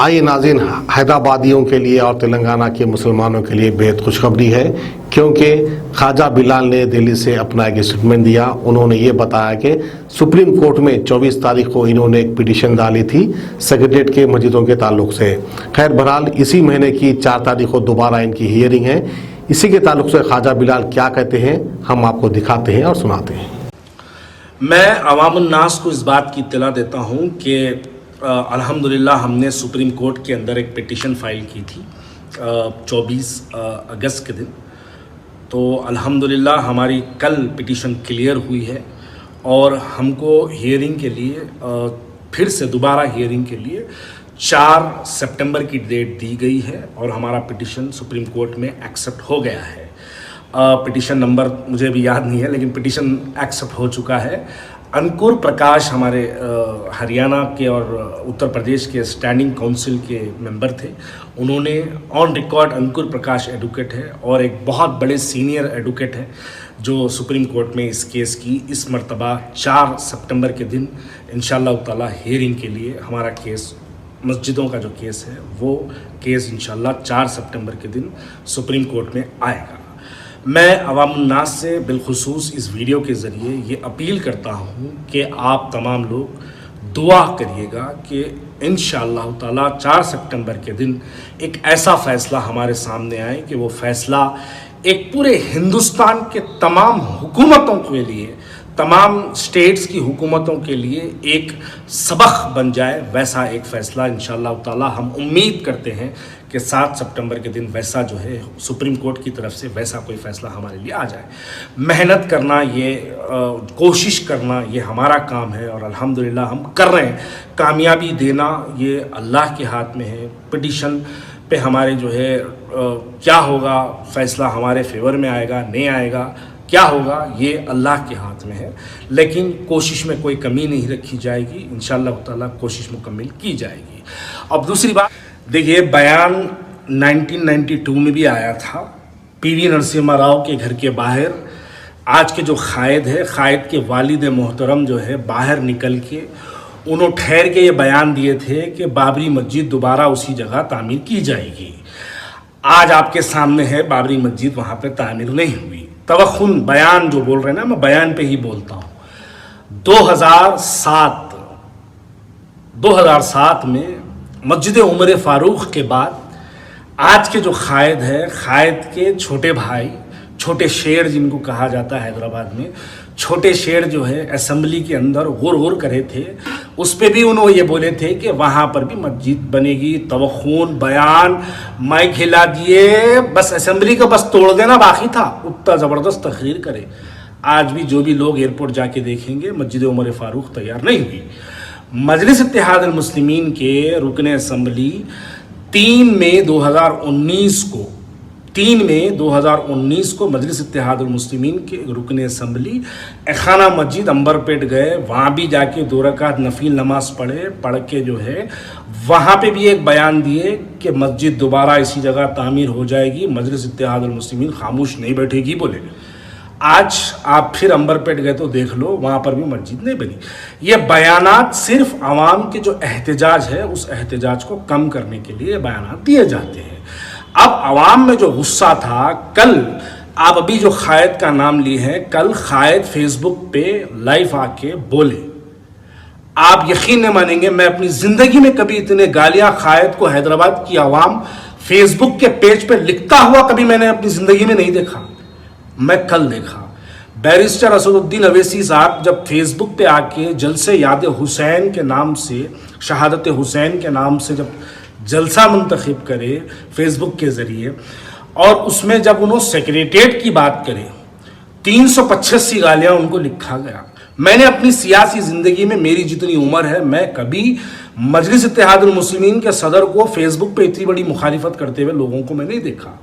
आइए नाज़रीन, हैदराबादियों के लिए और तेलंगाना के मुसलमानों के लिए बेहद खुशखबरी है, क्योंकि ख्वाजा बिलाल ने दिल्ली से अपना एक स्टेटमेंट दिया। उन्होंने ये बताया कि सुप्रीम कोर्ट में 24 तारीख को इन्होंने एक पिटीशन डाली थी सेक्रेटरीट के मस्जिदों के ताल्लुक से। खैर बहरहाल इसी महीने की 4 तारीख को दोबारा इनकी हियरिंग है। इसी के ताल्लुक से ख्वाजा बिलाल क्या कहते हैं हम आपको दिखाते हैं और सुनाते हैं। मैं अवामुन्नास को इस बात की इत्तला देता हूँ कि अल्हम्दुलिल्लाह हमने सुप्रीम कोर्ट के अंदर एक पिटीशन फाइल की थी 24 अगस्त के दिन। तो अल्हम्दुलिल्लाह हमारी कल पिटीशन क्लियर हुई है और हमको हियरिंग के लिए फिर से दोबारा हियरिंग के लिए 4 सितंबर की डेट दी गई है और हमारा पिटीशन सुप्रीम कोर्ट में एक्सेप्ट हो गया है। पिटीशन नंबर मुझे भी याद नहीं है, लेकिन पिटीशन एक्सेप्ट हो चुका है। अंकुर प्रकाश हमारे हरियाणा के और उत्तर प्रदेश के स्टैंडिंग काउंसिल के मेंबर थे। उन्होंने on record Ankur Prakash advocate है और एक बहुत बड़े सीनियर एडवोकेट है जो सुप्रीम कोर्ट में इस केस की इस मर्तबा 4 सितंबर के दिन इंशाअल्लाह ताला हियरिंग के लिए हमारा केस, मस्जिदों का जो केस है वो केस इंशाअल्लाह 4 सितंबर के दिन सुप्रीम कोर्ट में आएगा। मैं अवामुन्नास से बिलखुसूस इस वीडियो के ज़रिए ये अपील करता हूँ कि आप तमाम लोग दुआ करिएगा कि इंशाअल्लाह ताला 4 सितंबर के दिन एक ऐसा फ़ैसला हमारे सामने आए कि वो फ़ैसला एक पूरे हिंदुस्तान के तमाम हुकूमतों के लिए, तमाम स्टेट्स की हुकूमतों के लिए एक सबक बन जाए। वैसा एक फ़ैसला इंशाअल्लाह ताला हम उम्मीद करते हैं कि 7 सितंबर के दिन वैसा जो है सुप्रीम कोर्ट की तरफ से वैसा कोई फ़ैसला हमारे लिए आ जाए। मेहनत करना, ये कोशिश करना ये हमारा काम है और अल्हम्दुलिल्लाह हम कर रहे हैं। कामयाबी देना ये अल्लाह के हाथ में है। पिटीशन पे हमारे जो है क्या होगा, फ़ैसला हमारे फेवर में आएगा नहीं आएगा, क्या होगा ये अल्लाह के हाथ में है। लेकिन कोशिश में कोई कमी नहीं रखी जाएगी, इंशाअल्लाह ताला कोशिश मुकम्मल की जाएगी। अब दूसरी बात देखिए, बयान 1992 में भी आया था पीवी नरसिम्हा राव के घर के बाहर। आज के जो कायद है, कायद के वालिद मोहतरम जो है बाहर निकल के उन्होंने ठहर के ये बयान दिए थे कि बाबरी मस्जिद दोबारा उसी जगह तामीर की जाएगी। आज आपके सामने है बाबरी मस्जिद वहाँ पे तामीर नहीं हुई। तवख्खुन बयान जो बोल रहे हैं ना, मैं बयान पे ही बोलता हूँ। 2007 में मस्जिद उमर फारूक के बाद आज के जो कायद है, कायद के छोटे भाई, छोटे शेर जिनको कहा जाता है हैदराबाद में, छोटे शेर जो है असेंबली के अंदर गुर करे थे। उस पर भी उन्होंने ये बोले थे कि वहाँ पर भी मस्जिद बनेगी। तवख्खुन बयान माइक हिला दिए, बस असेंबली का बस तोड़ देना बाकी था। उतना ज़बरदस्त तकरीर करे। आज भी जो भी लोग एयरपोर्ट जाके देखेंगे मस्जिद उमर फारूक तैयार नहीं हुई। मजलिस इत्तेहाद अल मुस्लिमीन के रुकन असेंबली 3 मई 2019 को मजलिस इत्तेहाद अल मुस्लिमीन के रुकन असेंबली खाना मस्जिद अंबरपेट गए। वहाँ भी जाके 2 रकात नफील नमाज पढ़ के जो है वहाँ पे भी एक बयान दिए कि मस्जिद दोबारा इसी जगह तामीर हो जाएगी, मजलिस इत्तेहाद अल मुस्लिमीन खामोश नहीं बैठेगी बोले। आज आप फिर अंबरपेट गए तो देख लो, वहाँ पर भी मस्जिद नहीं बनी। ये बयानात सिर्फ आवाम के जो एहतजाज है उस एहतजाज को कम करने के लिए बयानात दिए जाते हैं। अब आवाम में जो गुस्सा था, कल आप अभी जो कायद का नाम लिए हैं, कल कायद फेसबुक पे लाइव आके बोले। आप यकीन नहीं मानेंगे, मैं अपनी ज़िंदगी में कभी इतने गालियाँ कायद को हैदराबाद की आवाम फेसबुक के पेज पे लिखता हुआ कभी मैंने अपनी ज़िंदगी में नहीं देखा। मैं कल देखा बैरिस्टर असदुद्दीन अवैसी साहब जब फेसबुक पे आके जलसे याद हुसैन के नाम से, शहादत हुसैन के नाम से जब जलसा मुंतखब करे फेसबुक के ज़रिए, और उसमें जब उन्होंने सेक्रेटेरिएट की बात करे 385 गालियाँ उनको लिखा गया। मैंने अपनी सियासी ज़िंदगी में, मेरी जितनी उम्र है, मैं कभी मजलिस इत्तेहाद अल मुस्लिमीन के सदर को फेसबुक पे इतनी बड़ी मुखालिफत करते हुए लोगों को मैं नहीं देखा।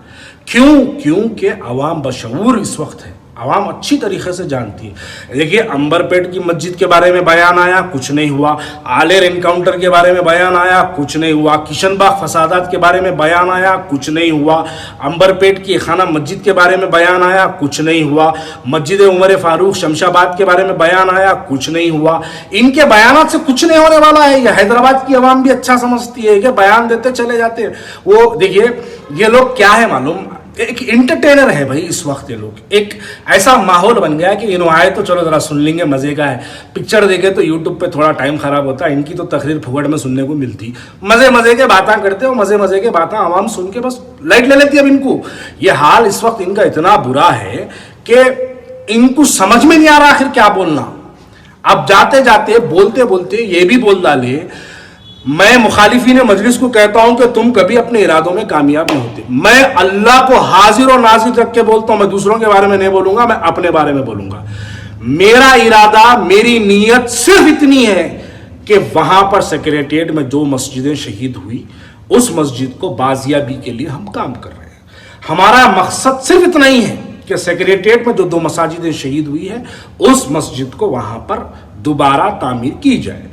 क्योंकि अवाम बशऊर इस वक्त है, आवाम अच्छी तरीके से जानती है। देखिए, अंबरपेट की मस्जिद के बारे में बयान आया, कुछ नहीं हुआ। आलेर एनकाउंटर के बारे में बयान आया, कुछ नहीं हुआ। किशनबाग फसादात के बारे में बयान आया, कुछ नहीं हुआ। अंबरपेट की खाना मस्जिद के बारे में बयान आया, कुछ नहीं हुआ। मस्जिद उमर फारूक शमशाबाद के बारे में बयान आया, कुछ नहीं हुआ। इनके बयानात से कुछ नहीं होने वाला है। यह हैदराबाद की आवाम भी अच्छा समझती है कि बयान देते चले जाते हैं। वो देखिए, ये लोग क्या है मालूम, एक इंटरटेनर है भाई इस वक्त। ये लोग एक ऐसा माहौल बन गया कि इन्हों आए तो चलो जरा सुन लेंगे, मजे का है। पिक्चर देखे तो यूट्यूब पे थोड़ा टाइम खराब होता है, इनकी तो तकरीर फुगड़ में सुनने को मिलती। मजे मजे के बातें करते हो, मजे मजे के बातें आवाम सुन के बस लाइट ले लेती है। अब इनको ये हाल इस वक्त इनका इतना बुरा है कि इनको समझ में नहीं आ रहा आखिर क्या बोलना। अब जाते जाते बोलते बोलते ये भी बोल डाले, मैं मुखालिफीन मजलिस को कहता हूं कि तुम कभी अपने इरादों में कामयाब नहीं होते। मैं अल्लाह को हाजिर और नाजिर रख के बोलता हूं, मैं दूसरों के बारे में नहीं बोलूंगा, मैं अपने बारे में बोलूंगा। मेरा इरादा, मेरी नीयत सिर्फ इतनी है कि वहां पर सेक्रेटेरिएट में जो मस्जिदें शहीद हुई, उस मस्जिद को बाजियाबी के लिए हम काम कर रहे हैं। हमारा मकसद सिर्फ इतना ही है कि सेक्रेटेरिएट में जो 2 मसाजिदें शहीद हुई है, उस मस्जिद को वहां पर दोबारा तामीर की जाए।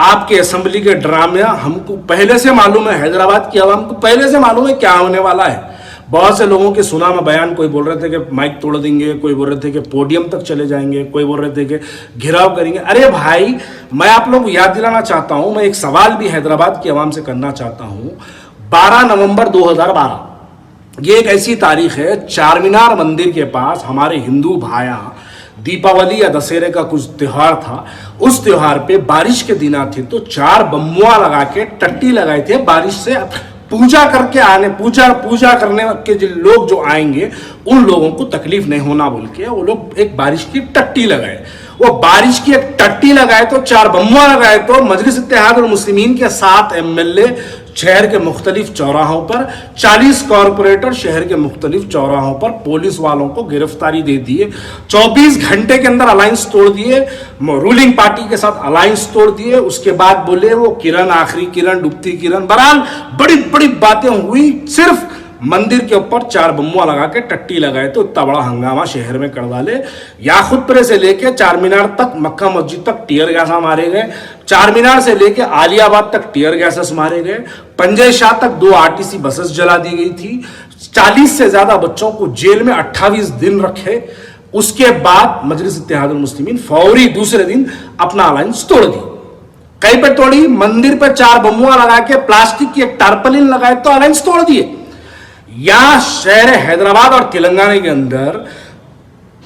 आपके असेंबली के ड्रामे हमको पहले से मालूम है, हैदराबाद की आवाम को पहले से मालूम है क्या होने वाला है। बहुत से लोगों के सुना में बयान, कोई बोल रहे थे कि माइक तोड़ देंगे, कोई बोल रहे थे कि पोडियम तक चले जाएंगे, कोई बोल रहे थे कि घिराव करेंगे। अरे भाई, मैं आप लोगों को याद दिलाना चाहता हूं, मैं एक सवाल भी हैदराबाद की आवाम से करना चाहता हूं। 12 नवंबर 2012 ये एक ऐसी तारीख है, चारमीनार मंदिर के पास हमारे हिंदू भाइयां दीपावली या दशहरे का कुछ त्यौहार था। उस त्यौहार पे बारिश के दिन थे तो 4 बम्बुआ लगा के टट्टी लगाए थे। बारिश से पूजा करके आने, पूजा करने के जो लोग जो आएंगे उन लोगों को तकलीफ नहीं होना बोल के वो लोग एक बारिश की टट्टी लगाए। वो बारिश की एक टट्टी लगाए तो 4 बम्बुआ लगाए तो मजलिस इत्तेहाद और मुस्लिमीन के 7 MLA शहर के मुख्तलिफ चौराहों पर, 40 कॉरपोरेटर शहर के मुख्तलिफ चौराहों पर पुलिस वालों को गिरफ्तारी दे दिए। 24 घंटे के अंदर अलायंस तोड़ दिए, रूलिंग पार्टी के साथ अलायंस तोड़ दिए। उसके बाद बोले वो किरण आखिरी किरण, डूबती किरण, बहरहाल बड़ी बड़ी बातें हुई। सिर्फ मंदिर के ऊपर 4 बम्बुआ लगा के टट्टी लगाए तो इतना बड़ा हंगामा शहर में कर डाले। याखुतपुरे से लेके चारमीनार तक, मक्का मस्जिद तक टीयर गैस मारे गए। चारमीनार से लेके आलियाबाद तक टीयर गैसेस मारे गए। पंजय शाह तक 2 RTC बसेस जला दी गई थी। 40 से ज्यादा बच्चों को जेल में 28 दिन रखे। उसके बाद मजलिस इत्तेहादुल मुस्लिमीन फौरी दूसरे दिन अपना अलायंस तोड़ दी। कहीं पर तोड़ी? मंदिर पर 4 बम्बुआ लगा के प्लास्टिक की एक टारपलिन लगाए तो अलायंस तोड़ दिए। या शहर हैदराबाद और तेलंगाना के अंदर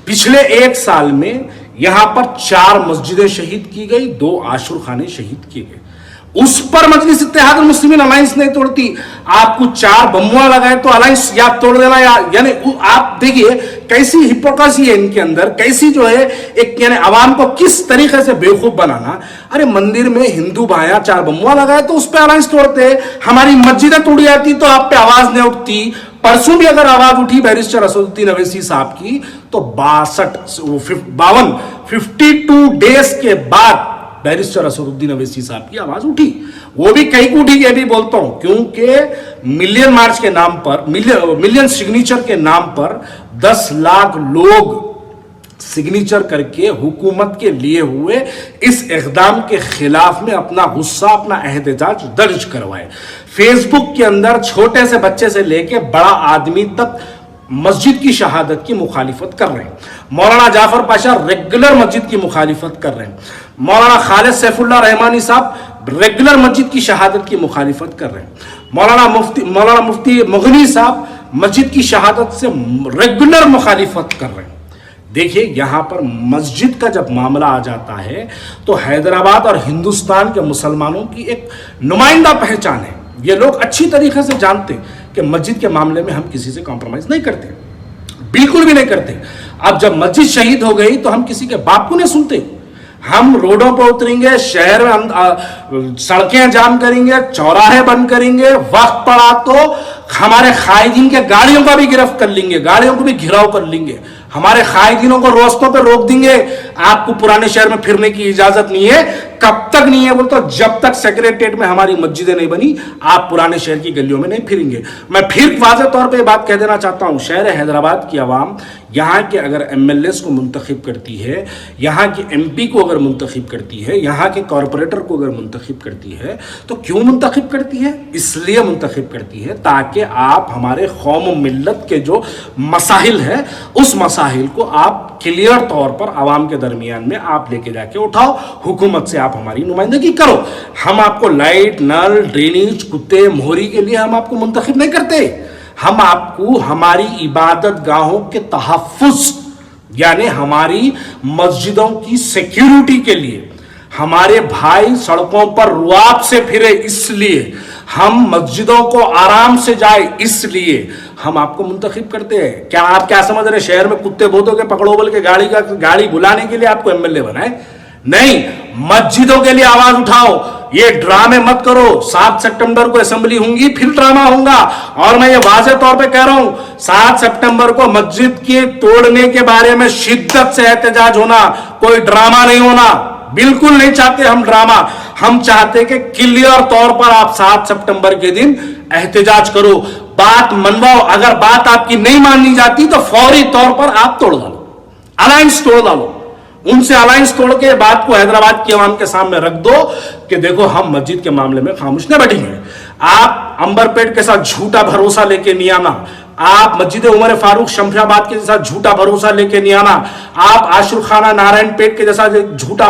पिछले 1 साल में यहां पर 4 मस्जिदें शहीद की गई, 2 आशुर खाने शहीद किए गए। उस पर मजलिस इत्तेहाद मुस्लिमीन अलायंस नहीं तोड़ती। आपको 4 बम्बुआ लगाए तो अलायंस या तोड़ देना, यानी आप देखिए कैसी हिपोक्रेसी है इनके अंदर, कैसी जो है एक यानी आवाम को किस तरीके से बेवकूफ बनाना। अरे मंदिर में हिंदू भाइयां 4 बम्बुआ लगाए तो उस पर अलायंस तोड़ते। हमारी मस्जिदें तोड़ी जाती तो आप पे आवाज नहीं उठती। परसों भी अगर आवाज उठी बैरिस्टर असदुद्दीन अवैसी साहब की तो 52 डेज के बाद बैरिस्टर असदुद्दीन अवैसी साहब की आवाज उठी। वो भी कहीं को उठी, ये भी बोलता हूं, क्योंकि मिलियन मार्च के नाम पर, मिलियन सिग्नेचर के नाम पर 10 लाख लोग सिग्नेचर करके हुकूमत के लिए हुए इस इक़दाम के खिलाफ में अपना गुस्सा, अपना एहतजाज दर्ज करवाए। फेसबुक के अंदर छोटे से बच्चे से लेके बड़ा आदमी तक मस्जिद की शहादत की मुखालिफत कर रहे हैं। मौलाना जाफर पाशा रेगुलर मस्जिद की मुखालिफत कर रहे हैं। मौलाना खालिद सैफुल्लाह रहमानी साहब रेगुलर मस्जिद की शहादत की मुखालिफत कर रहे हैं। मौलाना मुफ्ती मुगनी साहब मस्जिद की शहादत से रेगुलर मुखालिफत कर रहे हैं। देखिए, यहां पर मस्जिद का जब मामला आ जाता है तो हैदराबाद और हिंदुस्तान के मुसलमानों की एक नुमाइंदा पहचान है। ये लोग अच्छी तरीके से जानते कि मस्जिद के मामले में हम किसी से कॉम्प्रोमाइज नहीं करते, बिल्कुल भी नहीं करते। अब जब मस्जिद शहीद हो गई तो हम किसी के बाप को नहीं सुनते। हम रोडों पर उतरेंगे, शहर में सड़कें जाम करेंगे, चौराहे बंद करेंगे, वक्त पड़ा तो हमारे कायदीन के गाड़ियों का भी गिरफ्त कर लेंगे, गाड़ियों को भी घिराव कर लेंगे, हमारे कायदीनों को रास्तों पर रोक देंगे। आपको पुराने शहर में फिरने की इजाजत नहीं है। कब तक नहीं है बोलते? जब तक सेक्रेटेरिएट में हमारी मस्जिदें नहीं बनी, आप पुराने शहर की गलियों में नहीं फिरेंगे। मैं फिर वाज़ेह तौर पे बात कह देना चाहता हूं, शहर हैदराबाद की आवाम यहाँ के अगर एमएलएस को मुंतखब करती है, यहाँ के एमपी को अगर मुंतखब करती है, यहाँ के कॉरपोरेटर को अगर मुंतखब करती है, तो क्यों मुंतखब करती है? इसलिए मुंतखब करती है ताकि आप हमारे कौम मिल्लत के जो मसाइल है उस मसाइल को आप क्लियर तौर पर आवाम के दरमियान में आप लेके जाके उठाओ, हुकूमत से आप हमारी नुमाइंदगी करो। हम आपको लाइट, नल, ड्रेनेज, कुत्ते, मोहरी के लिए हम आपको मुंतखब नहीं करते। हम आपको हमारी इबादत गाहों के तहफ़्फ़ुज़ यानी हमारी मस्जिदों की सिक्योरिटी के लिए, हमारे भाई सड़कों पर रुआब से फिरे इसलिए, हम मस्जिदों को आराम से जाए इसलिए हम आपको मुंतखब करते हैं। क्या आप क्या समझ रहे शहर में कुत्ते भूतों के पकड़ो बोल के गाड़ी बुलाने के लिए आपको एमएलए बनाए? नहीं, मस्जिदों के लिए आवाज उठाओ। ये ड्रामे मत करो। 7 सितंबर को असेंबली होंगी, फिर ड्रामा होगा। और मैं ये वाज़े तौर पे कह रहा हूं, 7 सितंबर को मस्जिद के तोड़ने के बारे में शिद्दत से एहतजाज होना, कोई ड्रामा नहीं होना। बिल्कुल नहीं चाहते हम ड्रामा। हम चाहते कि क्लियर तौर पर आप 7 सितंबर के दिन एहतजाज करो, बात मनवाओ। अगर बात आपकी नहीं माननी जाती तो फौरी तौर पर आप तोड़ डालो, अलायंस तोड़ डालो। उनसे अलायंस तोड़ के बात को हैदराबाद की आवाम के सामने रख दो कि देखो हम मस्जिद के मामले में खामोश नहीं बैठेंगे। आप अंबरपेट के साथ झूठा भरोसा लेके नहीं आना। आप मस्जिद उमर फारूक शमशाबाद के जैसा झूठा भरोसा लेके नहीं आना। आप आशुर खाना नारायणपेट के जैसा झूठा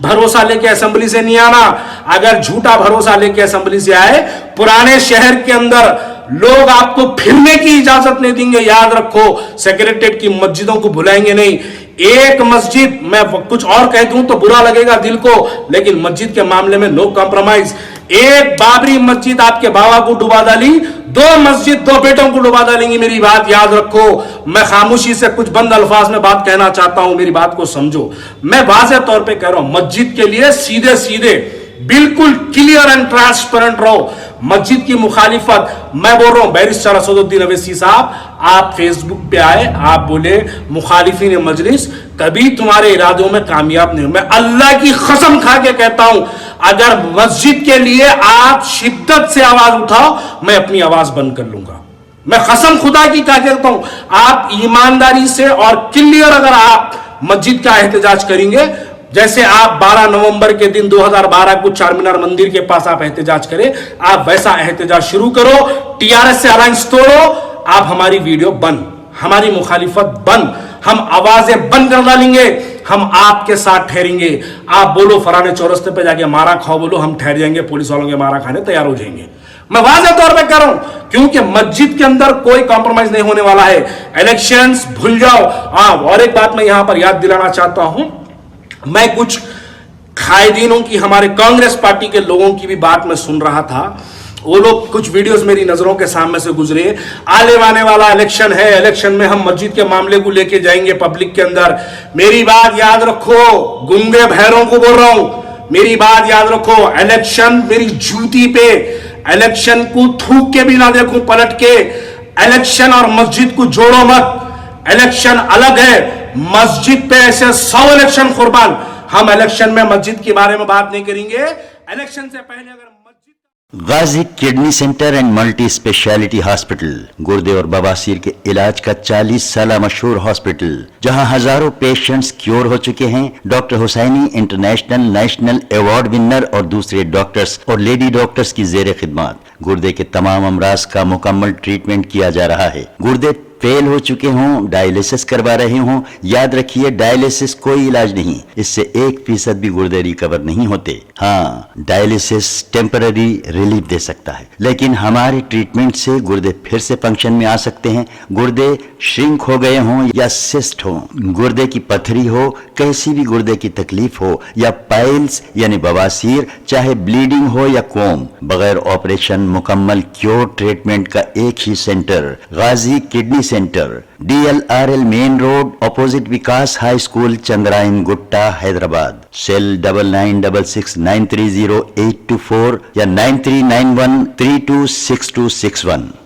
भरोसा लेके असेंबली से नहीं आना। अगर झूठा भरोसा लेके असेंबली से आए, पुराने शहर के अंदर लोग आपको फिरने की इजाजत नहीं देंगे। याद रखो, सेक्रेटरीट की मस्जिदों को बुलाएंगे नहीं। एक मस्जिद, मैं कुछ और कह दूं तो बुरा लगेगा दिल को, लेकिन मस्जिद के मामले में नो कॉम्प्रोमाइज। एक बाबरी मस्जिद आपके बाबा को डुबा डाली, 2 मस्जिद 2 बेटों को डुबा डालेंगी। मेरी बात याद रखो। मैं खामोशी से कुछ बंद अल्फाज में बात कहना चाहता हूं, मेरी बात को समझो। मैं वाज़ेह तौर पे कह रहा हूं, मस्जिद के लिए सीधे सीधे बिल्कुल क्लियर एंड ट्रांसपेरेंट रहो। मस्जिद की मुखालिफत, मैं बोल रहा हूं बैरिस्टर असदुद्दीन अवैसी साहब, आप फेसबुक पे आए, आप बोले मुखालिफिन मजलिस कभी तुम्हारे इरादों में कामयाब नहीं हो। मैं अल्लाह की कसम खा के कहता हूं, अगर मस्जिद के लिए आप शिद्दत से आवाज उठाओ, मैं अपनी आवाज बंद कर लूंगा। मैं कसम खुदा की कहा कहता हूं, आप ईमानदारी से और क्लियर अगर आप मस्जिद का एहतजाज करेंगे, जैसे आप 12 नवंबर के दिन 2012 को चार मीनार मंदिर के पास आप एहतजाज करें, आप वैसा एहतजाज शुरू करो। टीआरएस से अलायंस तोड़ो, आप हमारी वीडियो बंद, हमारी मुखालिफत बंद, हम आवाजें बंद कर डालेंगे। हम आपके साथ ठहरेंगे। आप बोलो फराने चौरस्ते पे जाके मारा खाओ, बोलो हम ठहर जाएंगे, पुलिस वालों के मारा खाने तैयार हो जाएंगे। मैं वाज़ेह तौर पे कर रहा हूं, क्योंकि मस्जिद के अंदर कोई कॉम्प्रोमाइज नहीं होने वाला है। इलेक्शंस भूल जाओ। और एक बात मैं यहां पर याद दिलाना चाहता हूं, मैं कुछ कायदीनों की, हमारे कांग्रेस पार्टी के लोगों की भी बात मैं सुन रहा था। वो लोग कुछ वीडियोस मेरी नजरों के सामने से गुजरे। आने वाला इलेक्शन है, इलेक्शन में हम मस्जिद के मामले को लेके जाएंगे पब्लिक के अंदर। मेरी बात याद रखो, गुंगे बहरों को बोल रहा हूं, मेरी बात याद रखो। इलेक्शन मेरी जूती पे, इलेक्शन को थूक के भी ना देखूं पलट के। इलेक्शन और मस्जिद को जोड़ो मत। इलेक्शन अलग है, मस्जिद पे ऐसे 100 इलेक्शन कुर्बान। हम इलेक्शन में मस्जिद के बारे में बात नहीं करेंगे। इलेक्शन से पहले अगर Ghazi kidney centre and multi speciality hospital, गुर्दे और बवासीर के इलाज का 40 साल मशहूर हॉस्पिटल, जहां हजारों पेशेंट्स क्योर हो चुके हैं। Doctor Husaini international national award winner और दूसरे डॉक्टर्स और लेडी डॉक्टर्स की जेर खिदमत गुर्दे के तमाम अमराज का मुकम्मल ट्रीटमेंट किया जा रहा है। गुर्दे फेल हो चुके हों, डायलिसिस करवा रहे हों, याद रखिए डायलिसिस कोई इलाज नहीं, इससे 1% भी गुर्दे रिकवर नहीं होते। हाँ, डायलिसिस टेम्पररी रिलीफ दे सकता है, लेकिन हमारे ट्रीटमेंट से गुर्दे फिर से फंक्शन में आ सकते हैं। गुर्दे श्रिंक हो गए हों या सिस्ट हो, गुर्दे की पथरी हो, कैसी भी गुर्दे की तकलीफ हो, या पाइल्स यानी बवासीर, चाहे ब्लीडिंग हो या कोम, बगैर ऑपरेशन मुकम्मल क्योर ट्रीटमेंट का एक ही centre, Ghazi kidney centre, DLRL main road, opposite Vikas high school, Chandrayangutta, Hyderabad. Cell 9966930824 या 9391326261।